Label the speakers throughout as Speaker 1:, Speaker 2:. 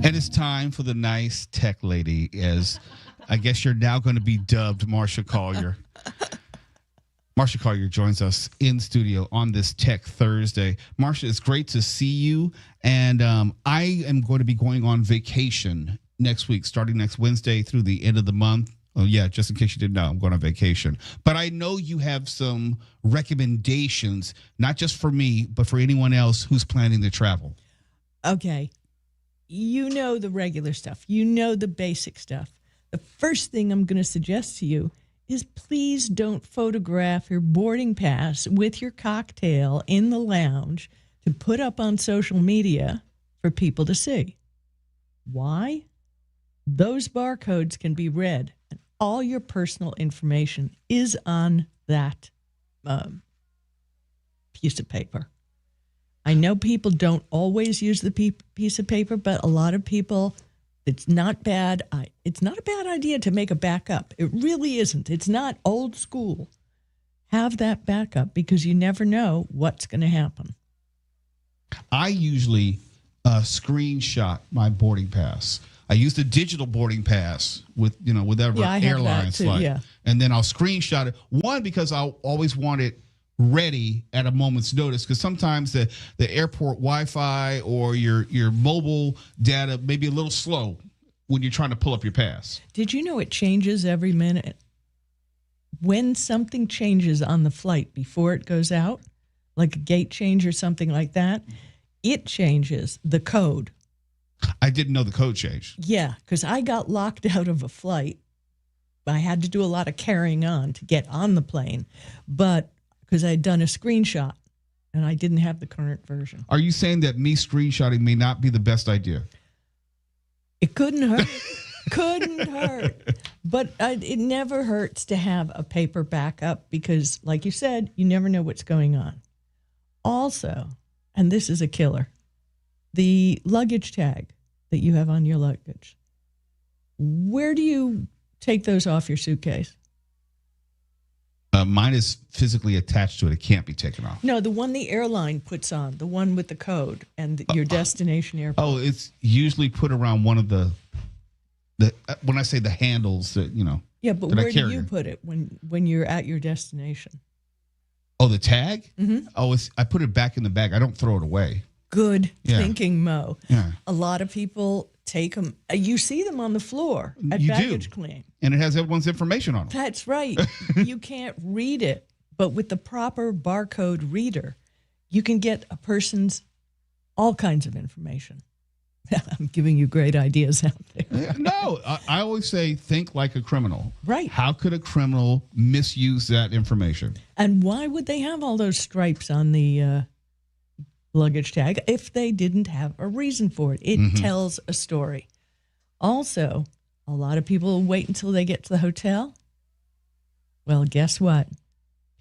Speaker 1: And it's time for the nice tech lady, as I guess you're now going to be dubbed Marsha Collier. Marsha Collier joins us in studio on this Tech Thursday. Marsha, it's great to see you. And I am going to be going on vacation next week, starting next Wednesday through the end of the month. Oh, yeah, just in case you didn't know, I'm going on vacation. But I know you have some recommendations, not just for me, but for anyone else who's planning to travel.
Speaker 2: Okay. You know the regular stuff. You know the basic stuff. The first thing I'm going to suggest to you is please don't photograph your boarding pass with your cocktail in the lounge to put up on social media for people to see. Why? Those barcodes can be read, and all your personal information is on that piece of paper. I know people don't always use the piece of paper, but a lot of people, it's not bad. It's not a bad idea to make a backup. It really isn't. It's not old school. Have that backup because you never know what's going to happen.
Speaker 1: I usually screenshot my boarding pass. I use the digital boarding pass with, whatever airline flight. Yeah. And then I'll screenshot it. One, because I always want it ready at a moment's notice, because sometimes the airport Wi-Fi or your mobile data may be a little slow when you're trying to pull up your pass.
Speaker 2: Did you know it changes every minute? When something changes on the flight before it goes out, like a gate change or something like that, it changes the code.
Speaker 1: I didn't know the code changed.
Speaker 2: Yeah, because I got locked out of a flight. I had to do a lot of carrying on to get on the plane, but because I had done a screenshot and I didn't have the current version.
Speaker 1: Are you saying that me screenshotting may not be the best idea?
Speaker 2: It couldn't hurt. Couldn't hurt. But it never hurts to have a paper backup because, like you said, you never know what's going on. Also, and this is a killer, the luggage tag that you have on your luggage. Where do you take those off your suitcase?
Speaker 1: Mine is physically attached to it. It can't be taken off.
Speaker 2: No, the one the airline puts on, the one with the code and your destination airport.
Speaker 1: Oh, it's usually put around one of the when I say the handles that,
Speaker 2: Yeah, but where do you put it when you're at your destination?
Speaker 1: Oh, the tag?
Speaker 2: Mm-hmm.
Speaker 1: Oh, I put it back in the bag. I don't throw it away.
Speaker 2: Good thinking, Mo.
Speaker 1: Yeah.
Speaker 2: A lot of people take them. You see them on the floor at baggage claim.
Speaker 1: And it has everyone's information on it.
Speaker 2: That's right. You can't read it, but with the proper barcode reader, you can get a person's all kinds of information. I'm giving you great ideas out there.
Speaker 1: No, I always say think like a criminal.
Speaker 2: Right.
Speaker 1: How could a criminal misuse that information?
Speaker 2: And why would they have all those stripes on the luggage tag if they didn't have a reason for it? It tells a story. Also, a lot of people wait until they get to the hotel. Well, guess what?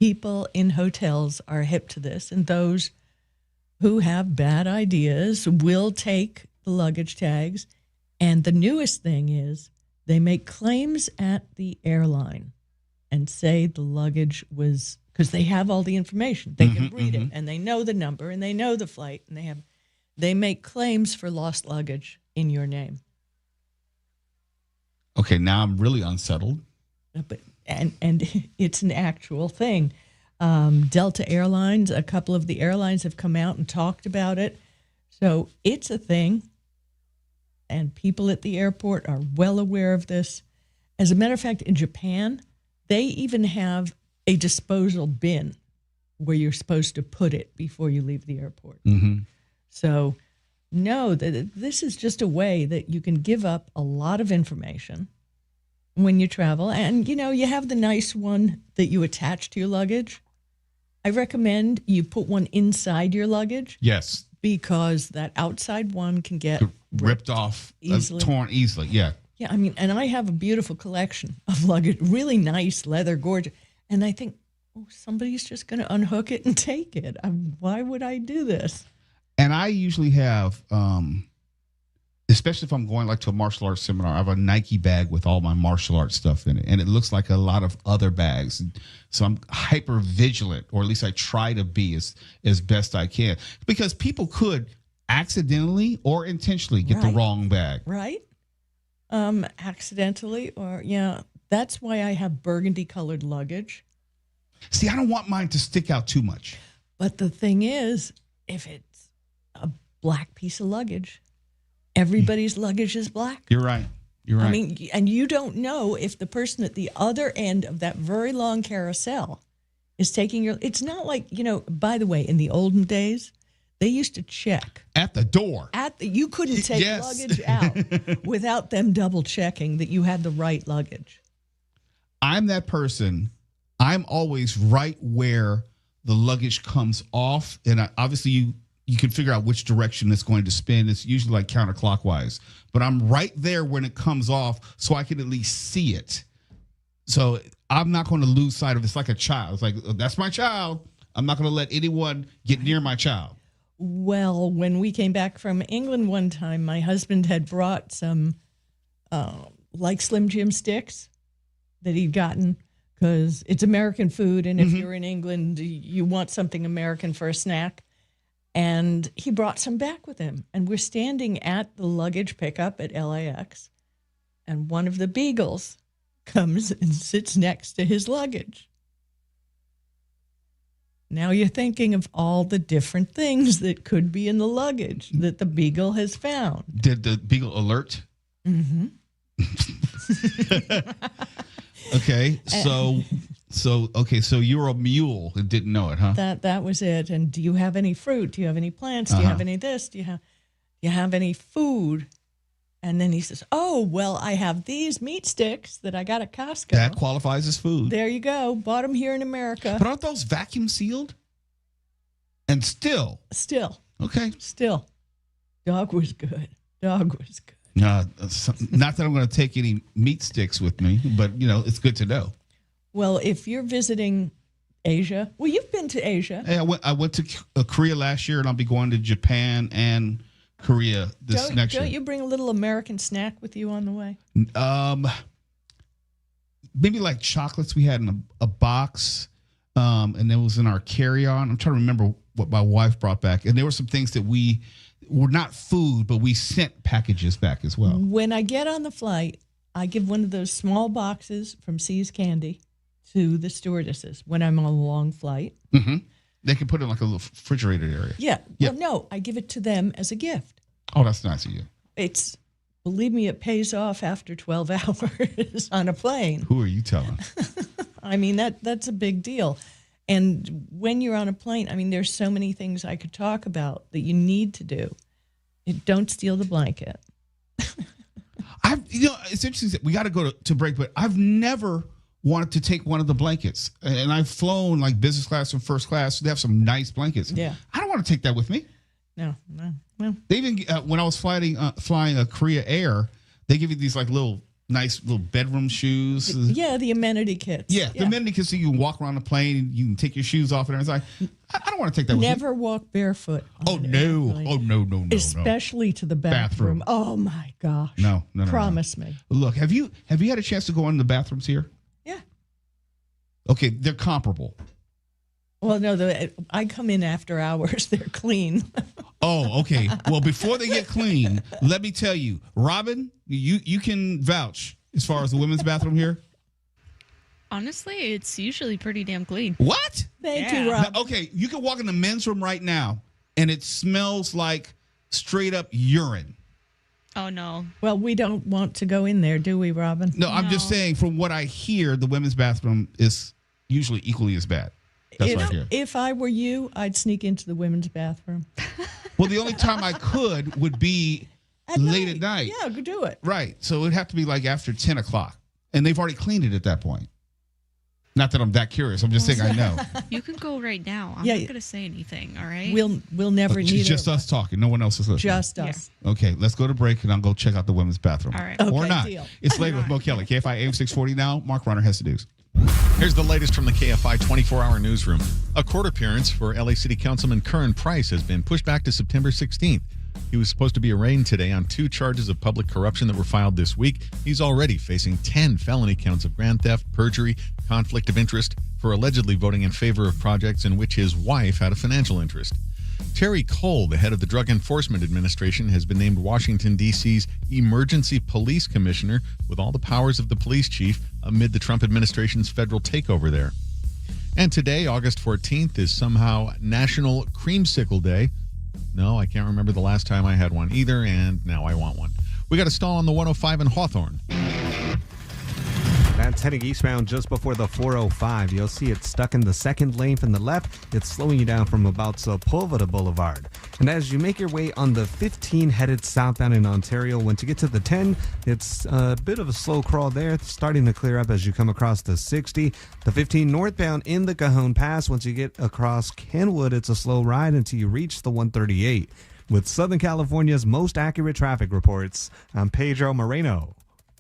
Speaker 2: People in hotels are hip to this, and those who have bad ideas will take the luggage tags. And the newest thing is they make claims at the airline and say the luggage was, because they have all the information. They can read it, and they know the number, and they know the flight, and they make claims for lost luggage in your name.
Speaker 1: Okay, now I'm really unsettled.
Speaker 2: But and it's an actual thing. Delta Airlines, a couple of the airlines have come out and talked about it. So it's a thing, and people at the airport are well aware of this. As a matter of fact, in Japan, they even have a disposal bin where you're supposed to put it before you leave the airport.
Speaker 1: Mm-hmm.
Speaker 2: So know that this is just a way that you can give up a lot of information when you travel. And, you have the nice one that you attach to your luggage. I recommend you put one inside your luggage.
Speaker 1: Yes.
Speaker 2: Because that outside one can get
Speaker 1: ripped off,
Speaker 2: easily.
Speaker 1: Torn easily, yeah.
Speaker 2: Yeah, and I have a beautiful collection of luggage, really nice leather, gorgeous. And I think, somebody's just going to unhook it and take it. Why would I do this?
Speaker 1: And I usually have, especially if I'm going like to a martial arts seminar, I have a Nike bag with all my martial arts stuff in it. And it looks like a lot of other bags. So I'm hyper vigilant, or at least I try to be as best I can. Because people could accidentally or intentionally get the
Speaker 2: Right.
Speaker 1: wrong bag.
Speaker 2: Right? Accidentally, or that's why I have burgundy colored luggage.
Speaker 1: See, I don't want mine to stick out too much.
Speaker 2: But the thing is, if it's a black piece of luggage, everybody's luggage is black.
Speaker 1: You're right. You're right.
Speaker 2: I mean, and you don't know if the person at the other end of that very long carousel is taking your. It's not like, by the way, in the olden days, they used to check
Speaker 1: at the door.
Speaker 2: You couldn't take
Speaker 1: Yes.
Speaker 2: luggage out without them double checking that you had the right luggage.
Speaker 1: I'm that person. I'm always right where the luggage comes off. And obviously you can figure out which direction it's going to spin. It's usually like counterclockwise. But I'm right there when it comes off so I can at least see it. So I'm not going to lose sight of it. It's like a child. It's like, that's my child. I'm not going to let anyone get near my child.
Speaker 2: Well, when we came back from England one time, my husband had brought some like Slim Jim sticks that he'd gotten because it's American food. And if you're in England, you want something American for a snack. And he brought some back with him. And we're standing at the luggage pickup at LAX. And one of the beagles comes and sits next to his luggage. Now you're thinking of all the different things that could be in the luggage that the beagle has found.
Speaker 1: Did the beagle alert?
Speaker 2: Mm-hmm.
Speaker 1: Okay, so you're a mule and didn't know it, huh?
Speaker 2: That was it. And do you have any fruit? Do you have any plants? Do you have any this? Do you have any food? And then he says, "Oh, well, I have these meat sticks that I got at Costco.
Speaker 1: That qualifies as food.
Speaker 2: There you go. Bought them here in America.
Speaker 1: But aren't those vacuum sealed? And still. Okay.
Speaker 2: Still. Dog was good. Dog was good.
Speaker 1: Not that I'm going to take any meat sticks with me, but, it's good to know.
Speaker 2: Well, if you're visiting Asia, you've been to Asia.
Speaker 1: Hey, I went to Korea last year, and I'll be going to Japan and Korea next year.
Speaker 2: Don't you bring a little American snack with you on the way?
Speaker 1: Maybe like chocolates we had in a box, and it was in our carry-on. I'm trying to remember what my wife brought back, and there were some things that we were not food, but we sent packages back as well.
Speaker 2: When I get on the flight, I give one of those small boxes from See's Candy to the stewardesses when I'm on a long flight.
Speaker 1: Mm-hmm. They can put it in like a little refrigerated area.
Speaker 2: Yeah.
Speaker 1: Yep.
Speaker 2: Well, no, I give it to them as a gift.
Speaker 1: Oh, that's nice of you.
Speaker 2: Believe me, it pays off after 12 hours on a plane.
Speaker 1: Who are you telling?
Speaker 2: I mean, that's a big deal. And when you're on a plane, I mean, there's so many things I could talk about that you need to do. Don't steal the blanket.
Speaker 1: It's interesting that we got to go to break, but I've never wanted to take one of the blankets. And I've flown like business class and first class. So they have some nice blankets.
Speaker 2: Yeah.
Speaker 1: I don't want to take that with me.
Speaker 2: No.
Speaker 1: They even, when I was flying a Korea Air, they give you these like nice little bedroom shoes.
Speaker 2: Yeah, the amenity kits.
Speaker 1: Yeah, the amenity kits so you can walk around the plane, you can take your shoes off, and everything. I don't want to take that with me.
Speaker 2: Never walk barefoot.
Speaker 1: Oh, no.
Speaker 2: Especially to the bathroom. Oh, my gosh.
Speaker 1: No.
Speaker 2: Promise me.
Speaker 1: Look, have you had a chance to go in the bathrooms here?
Speaker 2: Yeah.
Speaker 1: Okay, they're comparable.
Speaker 2: Well, no, I come in after hours. They're clean.
Speaker 1: Oh, okay. Well, before they get clean, let me tell you, Robin, you can vouch as far as the women's bathroom here.
Speaker 3: Honestly, it's usually pretty damn clean.
Speaker 1: What?
Speaker 2: Thank you, Rob.
Speaker 1: Now, okay, you can walk in the men's room right now, and it smells like straight up urine.
Speaker 3: Oh, no.
Speaker 2: Well, we don't want to go in there, do we, Robin?
Speaker 1: No, I'm just saying, from what I hear, the women's bathroom is usually equally as bad. That's what I hear.
Speaker 2: If I were you, I'd sneak into the women's bathroom.
Speaker 1: Well, the only time I could would be late at night.
Speaker 2: Yeah, go do it.
Speaker 1: Right. So it would have to be like after 10 o'clock. And they've already cleaned it at that point. Not that I'm that curious. I'm just saying I know.
Speaker 3: You can go right now. I'm not going to say anything, all right?
Speaker 2: We'll never need it.
Speaker 1: It's just us talking. No one else is listening.
Speaker 2: Just us.
Speaker 1: Okay, let's go to break, and I'll go check out the women's bathroom.
Speaker 3: All right.
Speaker 2: Okay,
Speaker 1: or not.
Speaker 2: deal.
Speaker 1: It's later with Mo Kelly. KFI AM 640 now. Mark Runner has the news.
Speaker 4: Here's the latest from the KFI 24-hour newsroom. A court appearance for LA City Councilman Curran Price has been pushed back to September 16th. He was supposed to be arraigned today on 2 charges of public corruption that were filed this week. He's already facing 10 felony counts of grand theft, perjury, conflict of interest for allegedly voting in favor of projects in which his wife had a financial interest. Terry Cole, the head of the Drug Enforcement Administration, has been named Washington, D.C.'s Emergency Police Commissioner with all the powers of the police chief amid the Trump administration's federal takeover there. And today, August 14th, is somehow National Creamsicle Day. No, I can't remember the last time I had one either, and now I want one. We got a stall on the 105 in Hawthorne.
Speaker 5: That's heading eastbound just before the 405. You'll see it stuck in the second lane from the left. It's slowing you down from about Sepulveda Boulevard. And as you make your way on the 15 headed southbound in Ontario, once you get to the 10, it's a bit of a slow crawl there. It's starting to clear up as you come across the 60. The 15 northbound in the Cajon Pass. Once you get across Kenwood, it's a slow ride until you reach the 138. With Southern California's most accurate traffic reports, I'm Pedro Moreno.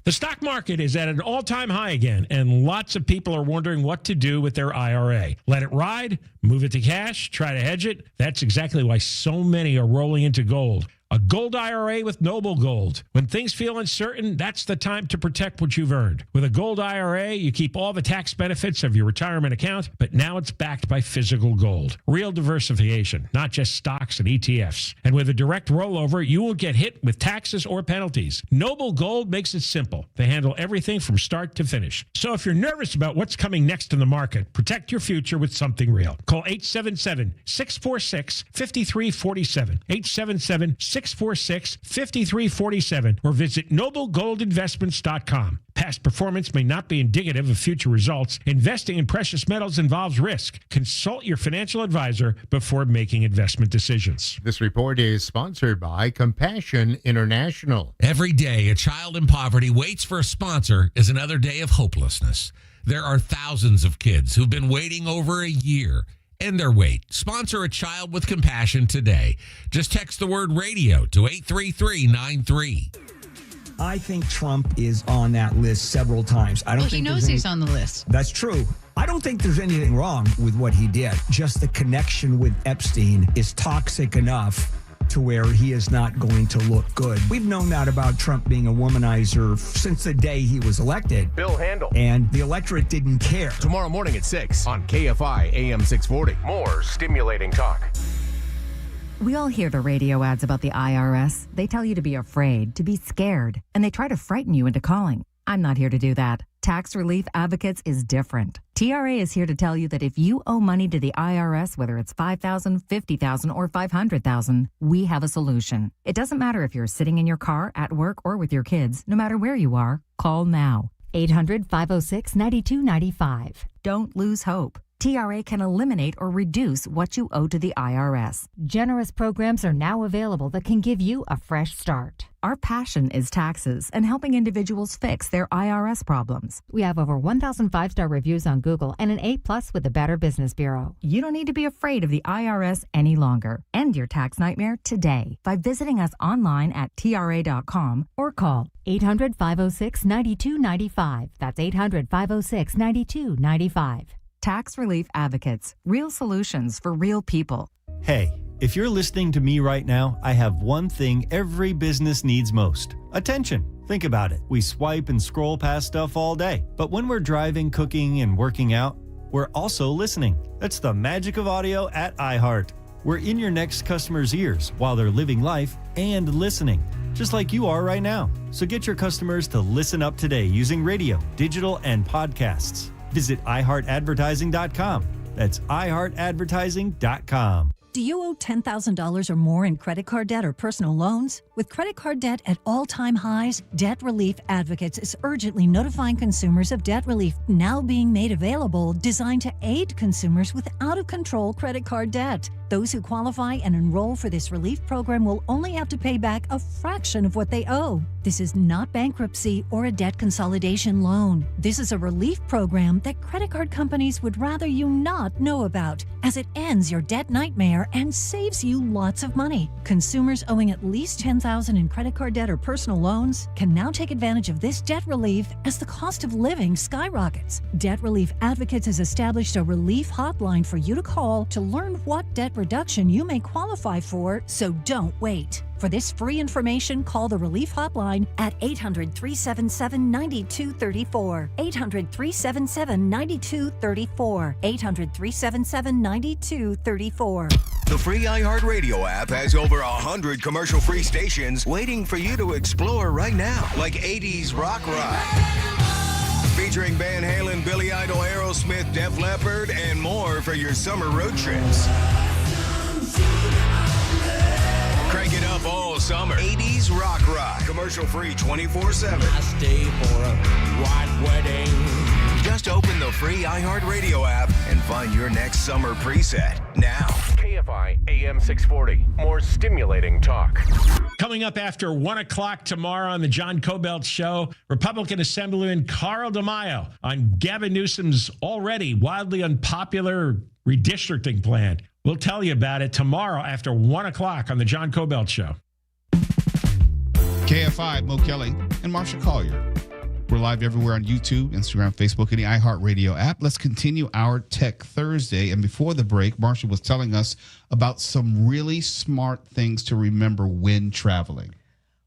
Speaker 6: The stock market is at an all-time high again, and lots of people are wondering what to do with their IRA. Let it ride, move it to cash, try to hedge it. That's exactly why so many are rolling into gold. A gold IRA with Noble Gold. When things feel uncertain, that's the time to protect what you've earned. With a gold IRA, you keep all the tax benefits of your retirement account, but now it's backed by physical gold. Real diversification, not just stocks and ETFs. And with a direct rollover, you won't get hit with taxes or penalties. Noble Gold makes it simple. They handle everything from start to finish. So if you're nervous about what's coming next in the market, protect your future with something real. Call 877-646-5347. 877-646-5347 or visit noblegoldinvestments.com. Past performance may not be indicative of future results. Investing in precious metals involves risk. Consult your financial advisor before making investment decisions.
Speaker 7: This report is sponsored by Compassion International.
Speaker 8: Every day, a child in poverty waits for a sponsor is another day of hopelessness. There are thousands of kids who've been waiting over a year. End their wait. Sponsor a child with compassion today. Just text the word radio to 83393.
Speaker 9: I think Trump is on that list several times. I don't think
Speaker 10: he knows he's on the list.
Speaker 9: That's true. I don't think there's anything wrong with what he did. Just the connection with Epstein is toxic enough to where he is not going to look good. We've known that about Trump being a womanizer since the day he was elected.
Speaker 11: Bill Handel.
Speaker 9: And the electorate didn't care.
Speaker 11: Tomorrow morning at 6 on KFI AM 640. More stimulating talk.
Speaker 12: We all hear the radio ads about the IRS. They tell you to be afraid, to be scared, and they try to frighten you into calling. I'm not here to do that. Tax Relief Advocates is different. TRA is here to tell you that if you owe money to the IRS, whether it's $5,000, $50,000, or $500,000, we have a solution. It doesn't matter if you're sitting in your car, at work, or with your kids. No matter where you are, call now. 800-506-9295. Don't lose hope. TRA can eliminate or reduce what you owe to the IRS. Generous programs are now available that can give you a fresh start. Our passion is taxes and helping individuals fix their IRS problems. We have over 1,000 5-star reviews on Google and an A+ with the Better Business Bureau. You don't need to be afraid of the IRS any longer. End your tax nightmare today by visiting us online at TRA.com or call 800-506-9295. That's 800-506-9295. Tax Relief Advocates. Real solutions for real people.
Speaker 13: Hey, if you're listening to me right now, I have one thing every business needs most. Attention. Think about it. We swipe and scroll past stuff all day. But when we're driving, cooking, and working out, we're also listening. That's the magic of audio at iHeart. We're in your next customer's ears while they're living life and listening, just like you are right now. So get your customers to listen up today using radio, digital, and podcasts. Visit iHeartAdvertising.com. That's iHeartAdvertising.com.
Speaker 14: Do you owe $10,000 or more in credit card debt or personal loans? With credit card debt at all-time highs, Debt Relief Advocates is urgently notifying consumers of debt relief now being made available, designed to aid consumers with out-of-control credit card debt. Those who qualify and enroll for this relief program will only have to pay back a fraction of what they owe. This is not bankruptcy or a debt consolidation loan. This is a relief program that credit card companies would rather you not know about, as it ends your debt nightmare and saves you lots of money. Consumers owing at least $10,000 in credit card debt or personal loans can now take advantage of this debt relief as the cost of living skyrockets. Debt Relief Advocates has established a relief hotline for you to call to learn what debt reduction you may qualify for, so don't wait. For this free information, call the Relief Hotline at 800-377-9234. 800-377-9234. 800-377-9234.
Speaker 10: The free iHeartRadio app has over 100 commercial-free stations waiting for you to explore right now, like 80s Rock Ride, featuring Van Halen, Billy Idol, Aerosmith, Def Leppard, and more for your summer road trips. Crank it up all summer. 80s Rock Ride, commercial-free 24/7.
Speaker 15: I stay for a white wedding.
Speaker 10: Just open the free iHeartRadio app and find your next summer preset now.
Speaker 11: KFI AM 640. More stimulating talk.
Speaker 6: Coming up after 1 o'clock tomorrow on the John Cobelt Show, Republican Assemblyman Carl DeMaio on Gavin Newsom's already wildly unpopular redistricting plan. We'll tell you about it tomorrow after 1 o'clock on the John Cobelt Show.
Speaker 1: KFI, Mo Kelly, and Marsha Collier. We're live everywhere on YouTube, Instagram, Facebook, and the iHeartRadio app. Let's continue our Tech Thursday. And before the break, Marsha was telling us about some really smart things to remember when traveling.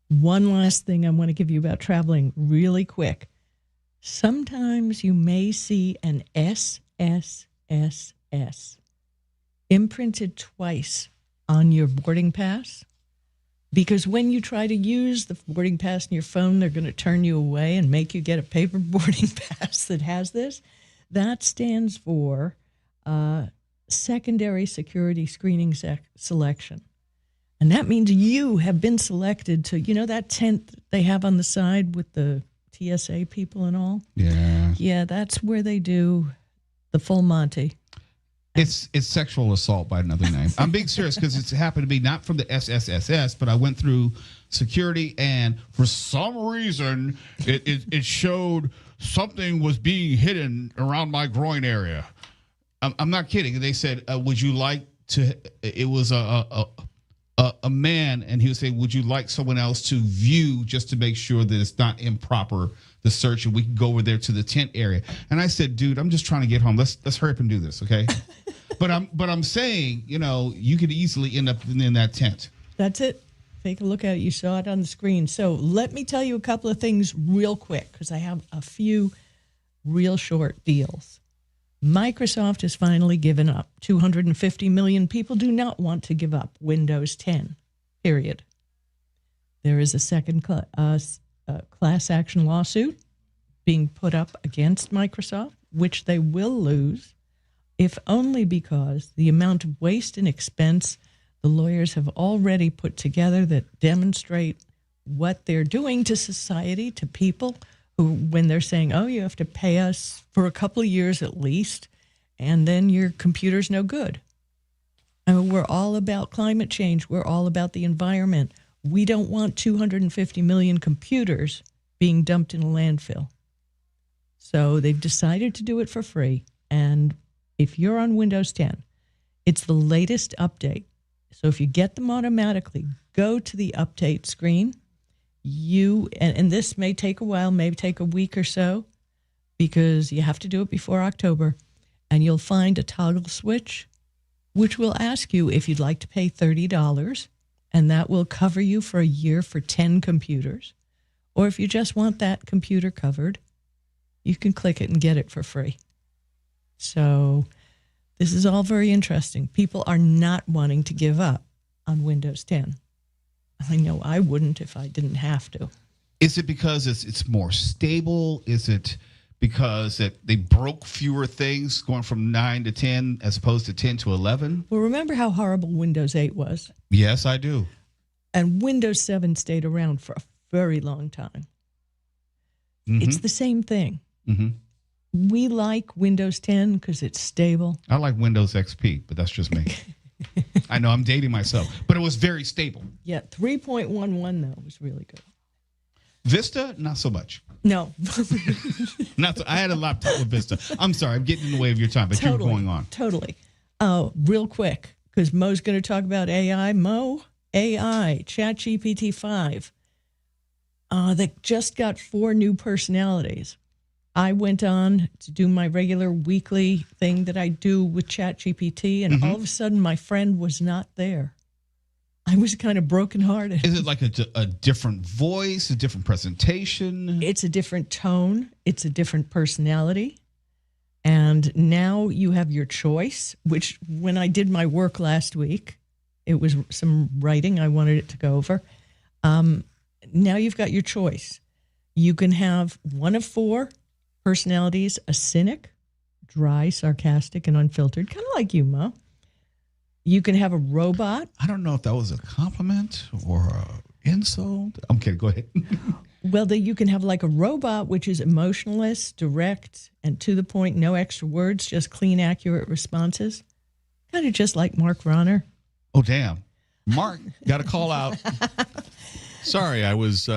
Speaker 2: One last thing I want to give you about traveling really quick. Sometimes you may see an SSSS imprinted twice on your boarding pass. Because when you try to use the boarding pass in your phone, they're going to turn you away and make you get a paper boarding pass that has this. That stands for secondary security screening selection. And that means you have been selected to, that tent they have on the side with the TSA people and all?
Speaker 1: Yeah.
Speaker 2: Yeah, that's where they do the full Monty.
Speaker 1: It's sexual assault by another name. I'm being serious because it's happened to be not from the SSSS, but I went through security and for some reason it showed something was being hidden around my groin area. I'm not kidding. They said, would you like to, it was a man, and he was saying, would you like someone else to view just to make sure that it's not improper, the search, and we can go over there to the tent area. And I said, dude, I'm just trying to get home. Let's hurry up and do this, okay? But I'm saying, you could easily end up in that tent.
Speaker 2: That's it. Take a look at it. You saw it on the screen. So let me tell you a couple of things real quick because I have a few real short deals. Microsoft has finally given up. 250 million people do not want to give up Windows 10, period. There is a second class action lawsuit being put up against Microsoft, which they will lose, if only because the amount of waste and expense the lawyers have already put together that demonstrate what they're doing to society, to people who, when they're saying, oh, you have to pay us for a couple of years at least, and then your computer's no good. I mean, we're all about climate change. We're all about the environment. We don't want 250 million computers being dumped in a landfill. So they've decided to do it for free. And if you're on Windows 10, it's the latest update. So if you get them automatically, go to the update screen. And this may take a while, may take a week or so, because you have to do it before October. And you'll find a toggle switch, which will ask you if you'd like to pay $30, and that will cover you for a year for 10 computers. Or if you just want that computer covered, you can click it and get it for free. So this is all very interesting. People are not wanting to give up on Windows 10. I know I wouldn't if I didn't have to.
Speaker 1: Is it because it's more stable? Is it because they broke fewer things going from 9 to 10 as opposed to 10 to 11?
Speaker 2: Well, remember how horrible Windows 8 was?
Speaker 1: Yes, I do.
Speaker 2: And Windows 7 stayed around for a very long time. Mm-hmm. It's the same thing.
Speaker 1: Mm-hmm.
Speaker 2: We like Windows 10 because it's stable.
Speaker 1: I like Windows XP, but that's just me. I know I'm dating myself, but it was very stable.
Speaker 2: Yeah, 3.11 though was really good.
Speaker 1: Vista, not so much.
Speaker 2: No.
Speaker 1: Not so, I had a laptop with Vista. I'm sorry, I'm getting in the way of your time, but
Speaker 2: totally,
Speaker 1: you're going on.
Speaker 2: Totally. Real quick, because Mo's going to talk about AI. Mo, AI, ChatGPT 5. They just got 4 new personalities. I went on to do my regular weekly thing that I do with ChatGPT, and all of a sudden my friend was not there. I was kind of brokenhearted.
Speaker 1: Is it like a different voice, a different presentation?
Speaker 2: It's a different tone. It's a different personality. And now you have your choice, which when I did my work last week, it was some writing I wanted it to go over. Now you've got your choice. You can have one of four personalities: a cynic, dry, sarcastic, and unfiltered, kind of like you, Mo. You can have a robot.
Speaker 1: I don't know if that was a compliment or an insult. I'm kidding. Go ahead.
Speaker 2: Well, you can have like a robot, which is emotionless, direct, and to the point, no extra words, just clean, accurate responses. Kind of just like Mark Ronner.
Speaker 1: Oh, damn. Mark, got a call out.
Speaker 4: Sorry, I was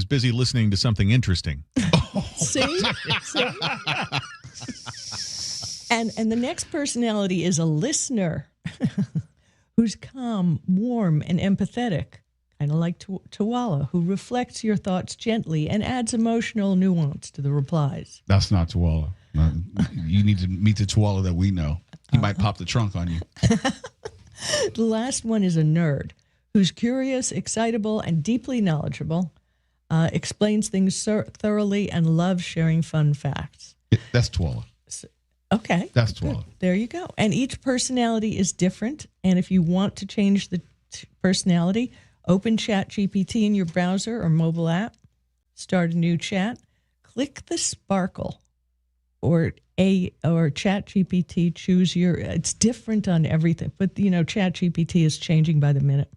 Speaker 4: busy listening to something interesting.
Speaker 2: See? And the next personality is a listener who's calm, warm, and empathetic, kind of like Tawala, who reflects your thoughts gently and adds emotional nuance to the replies.
Speaker 1: That's not Tawala. You need to meet the Tawala that we know. He might pop the trunk on you.
Speaker 2: The last one is a nerd who's curious, excitable, and deeply knowledgeable, explains things thoroughly, and loves sharing fun facts.
Speaker 1: That's Tawala.
Speaker 2: Okay.
Speaker 1: That's Tawala.
Speaker 2: There you go. And each personality is different. And if you want to change the personality, open ChatGPT in your browser or mobile app, start a new chat, click the sparkle or ChatGPT, choose your, it's different on everything. But, ChatGPT is changing by the minute.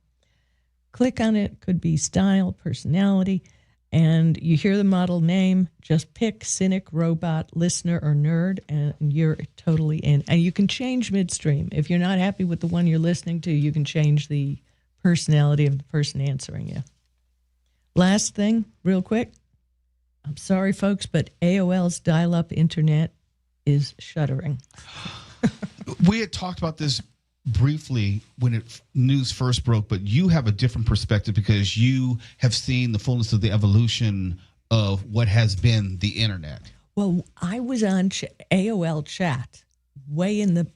Speaker 2: Click on it, could be style, personality, and you hear the model name, just pick cynic, robot, listener, or nerd, and you're totally in. And you can change midstream. If you're not happy with the one you're listening to, you can change the personality of the person answering you. Last thing, real quick. I'm sorry, folks, but AOL's dial-up internet is shuddering.
Speaker 1: We had talked about this briefly when news first broke, but you have a different perspective because you have seen the fullness of the evolution of what has been the internet.
Speaker 2: Well, I was on AOL chat way in the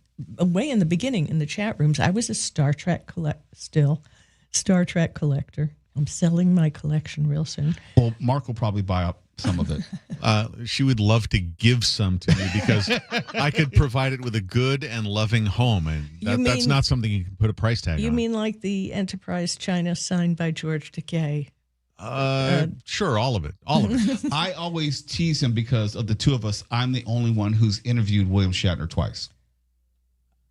Speaker 2: beginning in the chat rooms. I was a Star Trek collector. I'm selling my collection real soon.
Speaker 1: Well, Mark will probably buy up some of it.
Speaker 4: She would love to give some to me because I could provide it with a good and loving home, and that's not something you can put a price tag on.
Speaker 2: You mean like the Enterprise China signed by George Takei?
Speaker 4: Sure, all of it.
Speaker 1: I always tease him because of the two of us. I'm the only one who's interviewed William Shatner twice.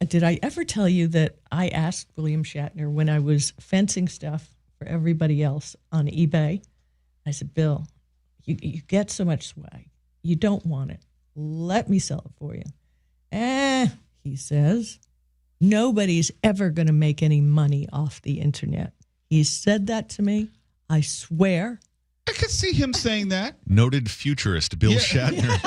Speaker 2: Did I ever tell you that I asked William Shatner when I was fencing stuff for everybody else on eBay? I said, Bill, you get so much swag. You don't want it. Let me sell it for you. He says, nobody's ever going to make any money off the internet. He said that to me. I swear.
Speaker 1: I could see him saying that.
Speaker 4: Noted futurist Bill Shatner.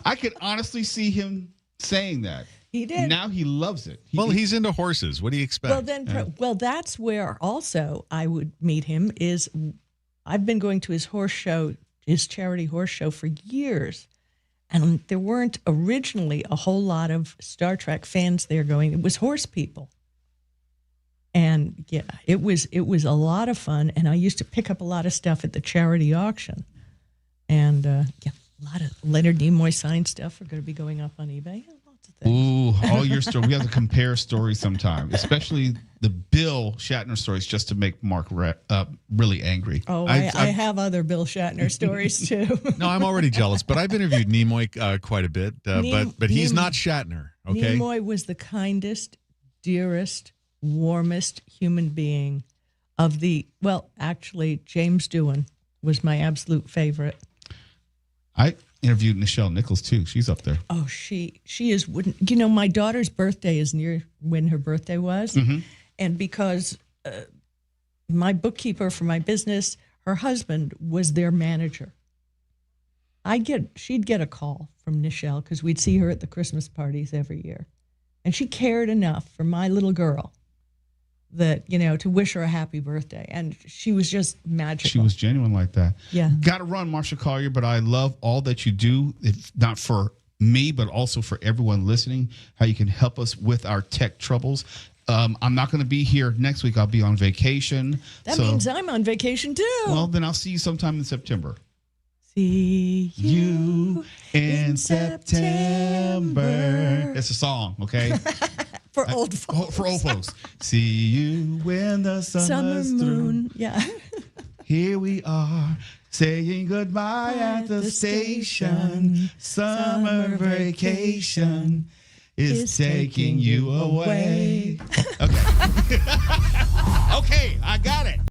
Speaker 1: I could honestly see him saying that.
Speaker 2: He did.
Speaker 1: Now he loves it.
Speaker 4: He's into horses. What do you expect?
Speaker 2: Well, that's where also I would meet him is I've been going to his horse show, his charity horse show for years. And there weren't originally a whole lot of Star Trek fans there going. It was horse people. And yeah, it was a lot of fun. And I used to pick up a lot of stuff at the charity auction. And a lot of Leonard Nimoy signed stuff are going to be going up on eBay. Lots of things.
Speaker 1: Ooh, all your stories. We have to compare stories sometime, especially the Bill Shatner stories, just to make Mark really angry.
Speaker 2: Oh, I have other Bill Shatner stories too.
Speaker 4: No, I'm already jealous, but I've interviewed Nimoy quite a bit, but he's not Shatner. Okay,
Speaker 2: Nimoy was the kindest, dearest, warmest human being of the, actually, James Doohan was my absolute favorite.
Speaker 1: I interviewed Nichelle Nichols, too. She's up there.
Speaker 2: Oh, she is, my daughter's birthday is near when her birthday was. Mm-hmm. And because my bookkeeper for my business, her husband was their manager. She'd get a call from Nichelle because we'd see her at the Christmas parties every year. And she cared enough for my little girl that, to wish her a happy birthday. And she was just magical.
Speaker 1: She was genuine like that.
Speaker 2: Yeah.
Speaker 1: Got to run, Marsha Collier, but I love all that you do, if not for me, but also for everyone listening, how you can help us with our tech troubles. I'm not going to be here next week. I'll be on vacation.
Speaker 2: That means I'm on vacation too.
Speaker 1: Well, then I'll see you sometime in September.
Speaker 2: See you
Speaker 1: in September. It's a song, okay?
Speaker 2: For old folks.
Speaker 1: For old folks. See you when the summer's
Speaker 2: moon.
Speaker 1: through.
Speaker 2: Yeah.
Speaker 1: Here we are saying goodbye at the station. Summer vacation is taking you away. Okay. Okay, I got